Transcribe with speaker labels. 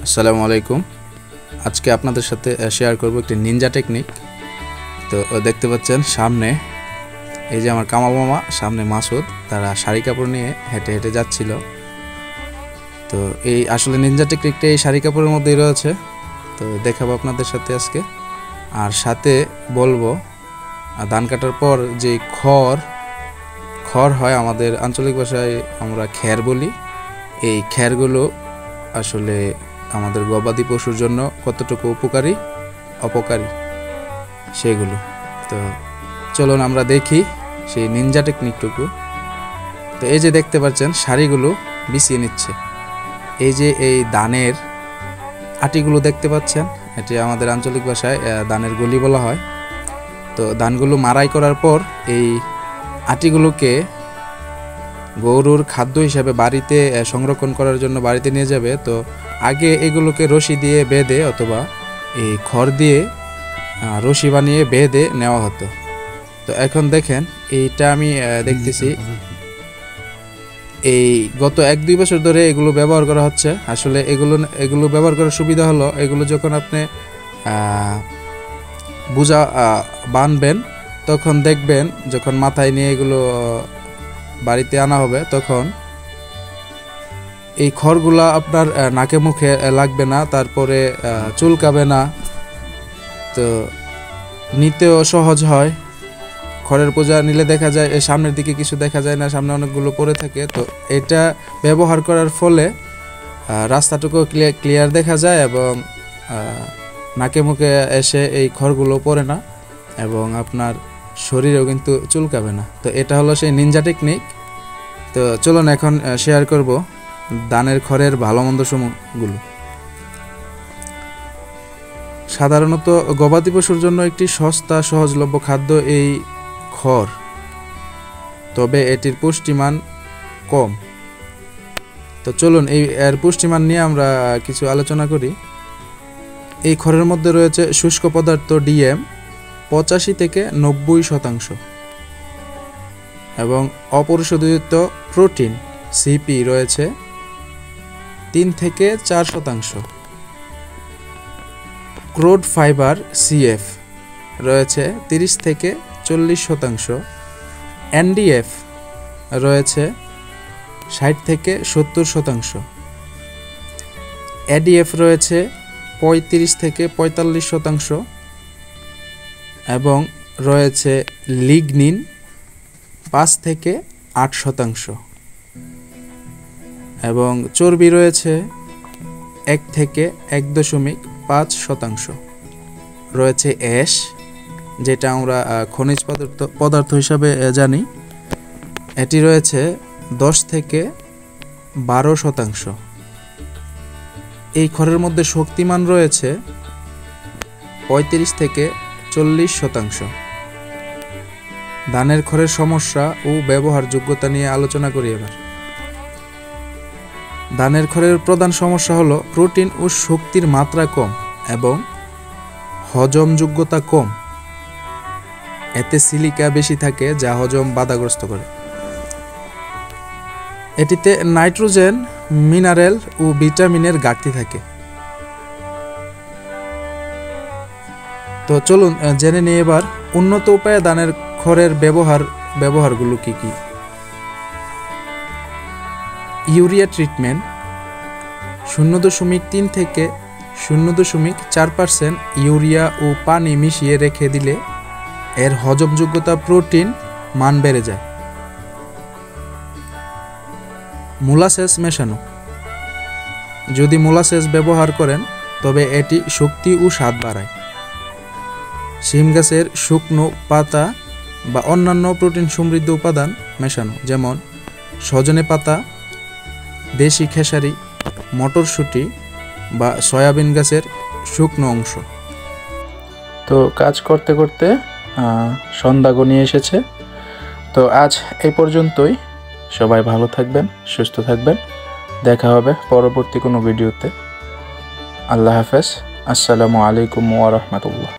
Speaker 1: আসসালামু আলাইকুম। আজকে আপনাদের সাথে শেয়ার করব একটি নিনজা টেকনিক। তো দেখতে পাচ্ছেন সামনে এই যে আমার কামাল মামা, সামনে মাসুদ, তারা শাড়ি কাপড় নিয়ে হেঁটে হেঁটে যাচ্ছিল। তো এই আসলে নিনজা টেকনিকটা এই শাড়ি কাপড়ের মধ্যেই রয়েছে। তো দেখাবো আপনাদের সাথে আজকে। আর সাথে বলবো ধান কাটার পর যে খড় হয়, আমাদের আঞ্চলিক ভাষায় আমরা খ্যার বলি। এই খ্যারগুলো আসলে আমাদের গবাদি পশুর জন্য কতটুকু উপকারী অপকারী সেগুলো। তো চলুন আমরা দেখি সেই নিনজা টেকনিকটুকু। তো এই যে দেখতে পাচ্ছেন শাড়িগুলো বিছিয়ে নিচ্ছে। এই যে এই ধানের আটিগুলো দেখতে পাচ্ছেন, এটি আমাদের আঞ্চলিক ভাষায় ধানের গলি বলা হয়। তো ধানগুলো মাড়াই করার পর এই আটিগুলোকে গরুর খাদ্য হিসাবে বাড়িতে সংরক্ষণ করার জন্য বাড়িতে নিয়ে যাবে। তো আগে এগুলোকে রশি দিয়ে বেঁধে অথবা এই খড় দিয়ে রশি বানিয়ে বেঁধে নেওয়া হতো। তো এখন দেখেন এইটা আমি দেখতেছি এই গত 1-2 বছর ধরে এগুলো ব্যবহার করা হচ্ছে। আসলে এগুলো ব্যবহার করার সুবিধা হলো, এগুলো যখন আপনি বোঝা বানবেন তখন দেখবেন যখন মাথায় নিয়ে এগুলো বাড়িতে আনা হবে তখন এই খড়গুলা আপনার নাকে মুখে লাগবে না, তারপরে চুলকাবে না। তো নিতেও সহজ হয়। খড়ের বোঝা নিলে দেখা যায় সামনের দিকে কিছু দেখা যায় না, সামনে অনেকগুলো পড়ে থাকে। তো এটা ব্যবহার করার ফলে রাস্তাটুকু ক্লিয়ার দেখা যায় এবং নাকে মুখে এসে এই খড়গুলো পড়ে না এবং আপনার শরীরেও কিন্তু চুলকাবে না। তো এটা হলো সেই নিনজা টেকনিক। তো চলুন এখন শেয়ার করব ধানের খড়ের ভালো মন্দ সমূহগুলো। সাধারণত গবাদি পশুর জন্য একটি সস্তা সহজলভ্য খাদ্য এই খড়, তবে এটির পুষ্টিমান কম। তো চলুন এর পুষ্টিমান নিয়ে আমরা কিছু আলোচনা করি। এই খড়ের মধ্যে রয়েছে শুষ্ক পদার্থ ডিএম 85 থেকে 90% এবং অপরিশোধিত প্রোটিন সিপি রয়েছে 3 থেকে 4%। ক্রোড ফাইবার সিএফ রয়েছে 30 থেকে 40%। এনডিএফ রয়েছে 60 থেকে 70%। এডিএফ রয়েছে 35 থেকে 45% এবং রয়েছে লিগনিন 5 থেকে 8% এবং চর্বি রয়েছে 1 থেকে 1.5%। রয়েছে অ্যাশ, যেটা আমরা খনিজ পদার্থ হিসাবে জানি, এটি রয়েছে 10 থেকে 12%। এই খড়ের মধ্যে শক্তিমান রয়েছে 35 থেকে 40%। ধানের খড়ের সমস্যা ও ব্যবহারযোগ্যতা নিয়ে আলোচনা করি এবার। ধানের খড়ের প্রধান সমস্যা হলো প্রোটিন ও শক্তির মাত্রা কম এবং হজমযোগ্যতা কম। এতে সিলিকা বেশি থাকে যা হজম বাধাগ্রস্ত করে। এটিতে নাইট্রোজেন, মিনারেল ও ভিটামিনের ঘাটতি থাকে। তো চলুন জেনে নিই এবার উন্নত উপায়ে ধানের খড়ের ব্যবহারগুলো কি কি। ইউরিয়া ট্রিটমেন্ট 0.3 থেকে 0.4% ইউরিয়া ও পানি মিশিয়ে রেখে দিলে এর হজমযোগ্যতা প্রোটিন মান বেড়ে যায়। মোলাসেস মেশানো, যদি মোলাসেস ব্যবহার করেন তবে এটি শক্তি ও স্বাদ বাড়ায়। শিম গাছের শুকনো পাতা বা অন্যান্য প্রোটিন সমৃদ্ধ উপাদান মেশানো, যেমন সজনে পাতা, দেশি খেসারি, মটরশুঁটি বা সয়াবিন গাছের শুকনো অংশ। তো কাজ করতে করতে সন্ধ্যা গনিয়ে এসেছে। তো আজ এই পর্যন্তই। সবাই ভালো থাকবেন, সুস্থ থাকবেন। দেখা হবে পরবর্তী কোনো ভিডিওতে। আল্লাহ হাফেজ। আসসালামু আলাইকুম ওয়া রাহমাতুল্লাহ।